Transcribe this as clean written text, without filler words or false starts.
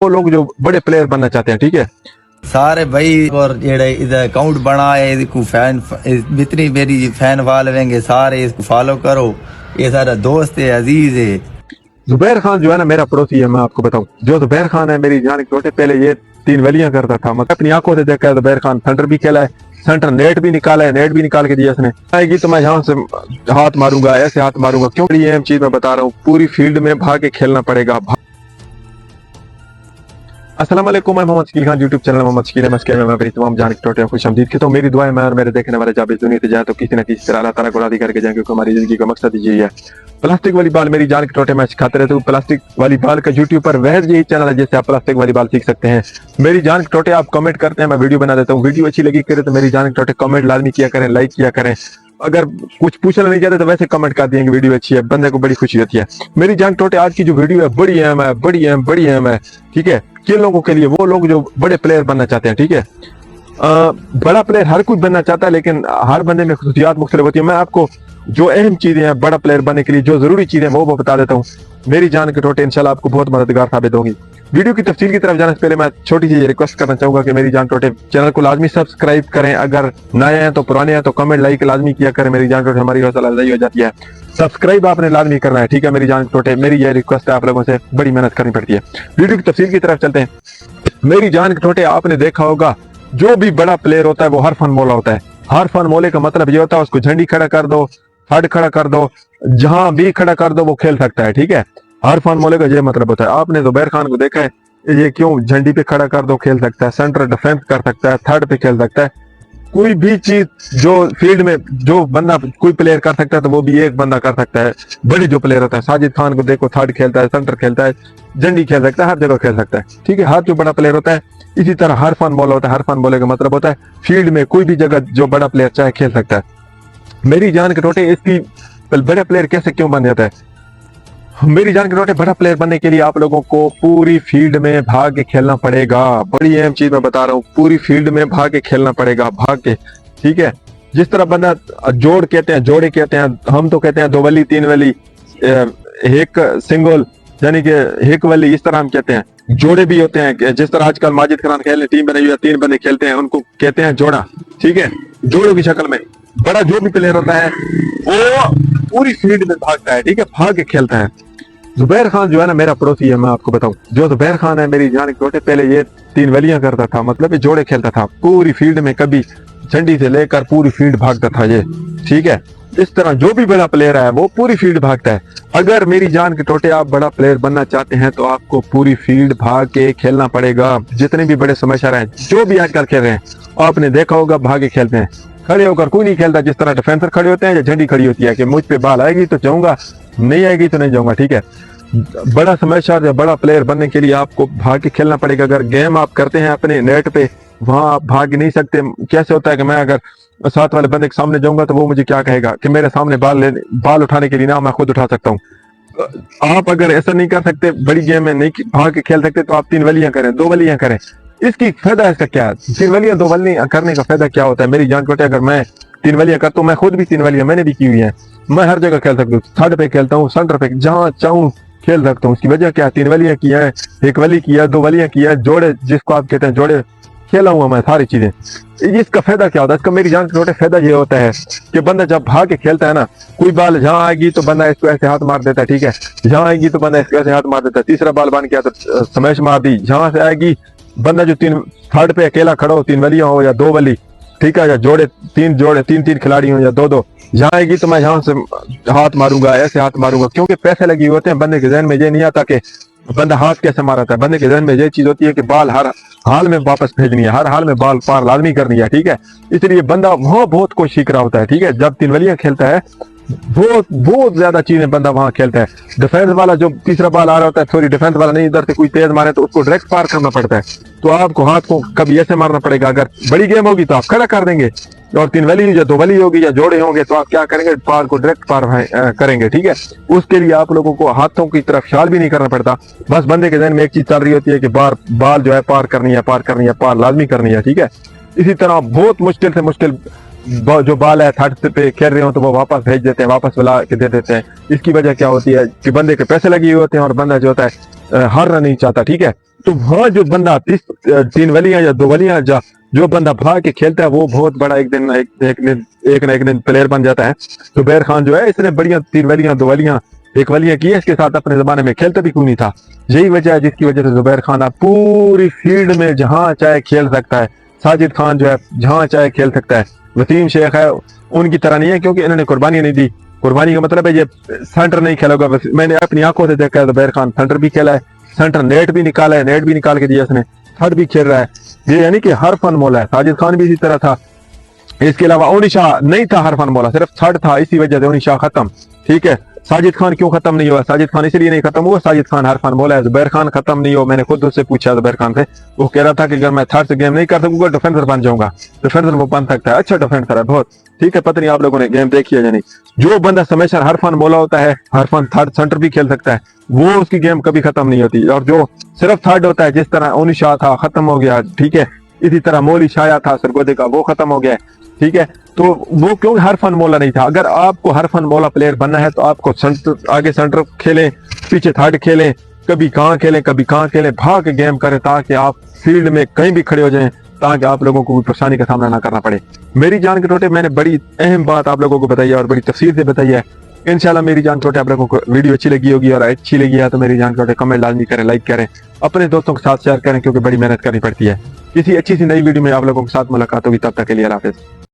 वो लोग जो बड़े प्लेयर बनना चाहते हैं, ठीक है। सारे भाई और जेड़े इधर अकाउंट बनाए इसको फैन जितनी मेरी फैन फॉलोइंग सारे इसको फॉलो करो। ये सारा दोस्त है, अजीज है। जुबैर खान जो है ना मेरा पड़ोसी है। मैं आपको बताऊं, जो जुबैर खान है मेरी जान के छोटे पहले ये 3 वलियां करता था। मतलब अपनी आंखों से देखा है जुबैर खान सेंटर भी खेला है, सेंटर नेट भी निकाला है, नेट भी निकाल के दिया इसने। आएगी तो मैं यहाँ से हाथ मारूंगा, ऐसे हाथ मारूंगा। क्यों ये चीज मैं बता रहा हूँ, पूरी फील्ड में भाग के खेलना पड़ेगा। अस्सलाम वालेकुम, मैं मोहम्मद शकील खान, यूट्यूब चैनल मोहम्मद शकील है। मैं मेरी तमाम जान के टोटे खुश आमदीद कहता हूँ। मेरी दुआएं मैं और मेरे देखने वाले जब इस दुनिया से जाए तो किसी न किसी तरह अल्लाह ताला को राज़ी करके जाएं, क्योंकि हमारी जिंदगी का मकसद यही है। प्लास्टिक वाली बाल मेरी जान के टोटे मैं सिखाते रहते हूँ। प्लास्टिक वाली बाल का यूट्यूब पर वह यही चैनल है जिससे आप प्लास्टिक वाली बाल सीख सकते हैं। मेरी जान के टोटे आप कमेंट करते हैं, मैं वीडियो बना देता हूँ। वीडियो अच्छी लगी करे तो मेरी जान के टोटे कमेंट लाजमी किया करें, लाइक किया करें। अगर कुछ पूछना नहीं चाहते तो वैसे कमेंट कर दिए वीडियो अच्छी है, बंदे को बड़ी खुशी होती है। मेरी जान टोटे आज की जो वीडियो है बड़ी अहम है, बड़ी अहम, बड़ी अहम है, ठीक है। किन लोगों के लिए? वो लोग जो बड़े प्लेयर बनना चाहते हैं, ठीक है। बड़ा प्लेयर हर कोई बनना चाहता है, लेकिन हर बंदे में खुसूसियात मुख्तलिफ होती है। मैं आपको जो अहम चीजें हैं बड़ा प्लेयर बनने के लिए, जो जरूरी चीजें वो बता देता हूँ। मेरी जान के टोटे इंशाल्लाह आपको बहुत मददगार साबित होंगी। वीडियो की तफसील की तरफ जाने से पहले मैं छोटी सी रिक्वेस्ट करना चाहूंगा कि मेरी जान टोटे चैनल को लाजमी सब्सक्राइब करें। अगर नए हैं तो पुराने हैं तो कमेंट लाइक लाजमी किया करें। मेरी जान टोटे हमारी हौसला अफजाई हो जाती है। सब्सक्राइब आपने लाजमी करना है, ठीक है। मेरी जान टोटे मेरी यह रिक्वेस्ट है, आप लोगों से बड़ी मेहनत करनी पड़ती है। वीडियो की तफसील की तरफ चलते हैं। मेरी जान के टोटे आपने देखा होगा, जो भी बड़ा प्लेयर होता है वो हर फन मोला होता है। हर फन मोले का मतलब ये होता है उसको झंडी खड़ा कर दो, हड खड़ा कर दो, जहां भी खड़ा कर दो वो खेल सकता है, ठीक है। हर फन मोले का ये मतलब होता है। आपने जुबैर खान को देखा है, ये क्यों झंडी पे खड़ा कर दो खेल सकता है, सेंटर डिफेंस कर सकता है, थर्ड पे खेल सकता है। कोई भी चीज जो फील्ड में जो बंदा कोई प्लेयर कर सकता है तो वो भी एक बंदा कर सकता है। बड़े जो प्लेयर होता है, साजिद खान को देखो, थर्ड खेलता है, सेंटर खेलता है, झंडी खेल सकता है, हर जगह खेल सकता है, ठीक है। हर जो बड़ा प्लेयर होता है इसी तरह हर फन बॉलर होता है। हर फन बॉलर का मतलब होता है फील्ड में कोई भी जगह जो बड़ा प्लेयर चाहे खेल सकता है। मेरी जान के टोटे इसकी बड़ा प्लेयर कैसे क्यों बन जाता है? मेरी जान के टोटे बड़ा प्लेयर बनने के लिए आप लोगों को पूरी फील्ड में भाग के खेलना पड़ेगा। बड़ी अहम चीज मैं बता रहा हूँ, पूरी फील्ड में भाग के खेलना पड़ेगा, भाग के, ठीक है। जिस तरह बंदा जोड़ कहते हैं, जोड़े कहते हैं, हम तो कहते हैं 2 वली 3 वली, एक सिंगल यानी कि एक वली, इस तरह हम कहते हैं। जोड़े भी होते हैं, जिस तरह आजकल माजिद खान खेलने टीम बनाई हुई है, 3 बंदे खेलते हैं, उनको कहते हैं जोड़ा, ठीक है। जोड़ों की शक्ल में बड़ा जो भी प्लेयर होता है वो पूरी फील्ड में भागता है, ठीक है, भाग के खेलता है। जुबैर खान जो है ना मेरा पड़ोसी है। मैं आपको बताऊं, जो जुबैर खान है मेरी जान के टोटे पहले ये 3 वलियां करता था, मतलब ये जोड़े खेलता था। पूरी फील्ड में कभी झंडी से लेकर पूरी फील्ड भागता था ये, ठीक है। इस तरह जो भी बड़ा प्लेयर है वो पूरी फील्ड भागता है। अगर मेरी जान के टोटे आप बड़ा प्लेयर बनना चाहते हैं तो आपको पूरी फील्ड भाग के खेलना पड़ेगा। जितने भी बड़े समझदार हैं, जो भी आजकल खेल रहे हैं, आपने देखा होगा भागे खेलते हैं। खड़े होकर कोई नहीं खेलता, जिस तरह डिफेंसर खड़े होते हैं या झंडी खड़ी होती है कि मुझ पे बाल आएगी तो जाऊंगा, नहीं आएगी तो नहीं जाऊंगा, ठीक है। बड़ा समझदार या बड़ा प्लेयर बनने के लिए आपको भाग के खेलना पड़ेगा। अगर गेम आप करते हैं अपने नेट पे, वहां आप भाग नहीं सकते। कैसे होता है कि मैं अगर साथ वाले बंदे के सामने जाऊंगा तो वो मुझे क्या कहेगा कि मेरे सामने बाल उठाने के लिए ना मैं खुद उठा सकता हूँ। आप अगर ऐसा नहीं कर सकते, बड़ी गेम में नहीं भाग के खेल सकते, तो आप 3 वलियां करें, 2 वलियां करें। इसकी फायदा इसका क्या है? 3 वलियां 2 वलियां करने का फायदा क्या होता है? मेरी जान कोटे अगर मैं 3 वलियां करता हूँ, मैं खुद भी 3 वलियां मैंने भी की हुई है, मैं हर जगह खेल सकता हूँ। थर्ड पे खेलता हूँ, सेंटर पे, जहां चाहूँ खेल सकता हूँ। उसकी वजह क्या है? 3 वलियां किया है, 1 वली किया, 2 वलियां किया, जोड़े जिसको आप कहते हैं जोड़े खेला हुआ मैं सारी चीजें। इसका फायदा क्या होता है? इसका मेरी जान के टोटे फायदा ये होता है कि बंदा जब भाग के खेलता है ना, कोई बाल जहां आएगी तो बंदा इसको ऐसे हाथ मार देता है, ठीक है। जहां आएगी तो बंदा इसको ऐसे हाथ मार देता है। तीसरा बाल बन गया तो स्मैश मार दी। जहां से आएगी बंदा जो 3 थर्ड पे अकेला खड़ा हो, 3 वलियां हो या 2 वली, ठीक है, या जोड़े 3 खिलाड़ी हो या 2-2, जहां आएगी तो मैं यहाँ से हाथ मारूंगा, ऐसे हाथ मारूंगा। क्योंकि पैसे लगे होते हैं, बंदे के जहन में ये नहीं आता कि बंदा हाथ कैसे मारा था। बंदे के जहन में ये चीज होती है कि बाल हर हाल में वापस भेजनी है, हर हाल में बाल पार लाजमी करनी है, ठीक है। इसलिए बंदा वहां बहुत कुछ सीख रहा होता है, ठीक है। जब 3 वलियां खेलता है बहुत ज्यादा चीजें बंदा वहां खेलता है। डिफेंस वाला जो तीसरा बाल आ रहा होता है, सॉरी डिफेंस वाला नहीं, इधर से कोई तेज मारे तो उसको डायरेक्ट पार करना पड़ता है। तो आपको हाथ को कभी ऐसे मारना पड़ेगा। अगर बड़ी गेम होगी तो आप खड़ा कर देंगे, और 3 वली या 2 वली होगी या जोड़े होंगे तो आप क्या करेंगे? पार को डायरेक्ट पार करेंगे, ठीक है। उसके लिए आप लोगों को हाथों की तरफ ख्याल भी नहीं करना पड़ता। बस बंदे के जहन में एक चीज चल रही होती है कि बाल जो है पार करनी है, पार करनी है, पार लाजमी करनी है, ठीक है। इसी तरह बहुत मुश्किल से मुश्किल जो बाल है थर्ड पे खेल रहे हो तो वो वापस भेज देते हैं, वापस बुला के दे देते हैं। इसकी वजह क्या होती है कि बंदे के पैसे लगे हुए होते हैं और बंदा जो होता है हारना नहीं चाहता, ठीक है। तो वहाँ जो बंदा 3 वलियां या 2 वलियां जो बंदा भाग के खेलता है वो बहुत बड़ा एक ना एक दिन प्लेयर बन जाता है। जुबैर खान जो है इसने बढ़िया 3 वलियां 2 वलियां 1 वलियां की है, इसके साथ अपने जमाने में खेलता भी क्यों नहीं था। यही वजह है जिसकी वजह से जुबैर खान अब पूरी फील्ड में जहां चाहे खेल सकता है। साजिद खान जो है जहां चाहे खेल सकता है। वसीम शेख है उनकी तरह नहीं है क्योंकि इन्होंने कुर्बानी नहीं दी। कुर्बानी का मतलब है ये सेंटर नहीं खेलोगा। मैंने अपनी आंखों से देखा है जुबैर खान सेंटर भी खेला है, सेंटर नेट भी निकाला है, नेट भी निकाल के दिया इसने, थर्ड भी खेल रहा है। ये यानी कि हर फन मौला है। साजिद खान भी इसी तरह था। इसके अलावा ओनी शाह नहीं था हर फन मौला, सिर्फ थर्ड था, इसी वजह से ओनी शाह खत्म। ठीक है, साजिद खान क्यों खत्म नहीं हुआ? साजिद खान इसलिए नहीं खत्म हुआ, साजिद खान हर फन मौला है। जुबैर खान खत्म नहीं हुआ। मैंने खुद उससे पूछा जुबैर खान से, वो कह रहा था कि अगर मैं थर्ड से गेम नहीं कर सकूंगा डिफेंसर बन जाऊंगा। डिफेंसर वो बन सकता है, अच्छा डिफेंसर है बहुत। ठीक है, पता नहीं आप लोगों ने गेम देखी है या नहीं। जो बंदा हमेशा हर फन मौला होता है, हर फन थर्ड सेंटर भी खेल सकता है, वो उसकी गेम कभी खत्म नहीं होती। और जो सिर्फ थर्ड होता है, जिस तरह ओनी शाह था खत्म हो गया, ठीक है, इसी तरह मौली शाया था सरगोदे का, वो खत्म हो गया है। ठीक है, तो वो क्यों हर फन मौला नहीं था। अगर आपको हर फन मौला प्लेयर बनना है तो आपको सेंटर आगे सेंटर खेलें, पीछे थर्ड खेलें, कभी कहाँ खेलें कभी कहाँ खेलें, भाग के गेम करें ताकि आप फील्ड में कहीं भी खड़े हो जाएं, ताकि आप लोगों को कोई परेशानी का सामना ना करना पड़े। मेरी जान के टोटे मैंने बड़ी अहम बात आप लोगों को बताई है और बड़ी तफसील से बताई है। इंशाल्लाह मेरी जान टोटे आप लोगों को वीडियो अच्छी लगी होगी, और अच्छी लगी है तो मेरी जान टोटे कमेंट लाजमी करें, लाइक करें, अपने दोस्तों के साथ शेयर करें क्योंकि बड़ी मेहनत करनी पड़ती है। किसी अच्छी सी नई वीडियो में आप लोगों के साथ मुलाकात होगी, तब तक के लिए अल्लाह हाफिज़।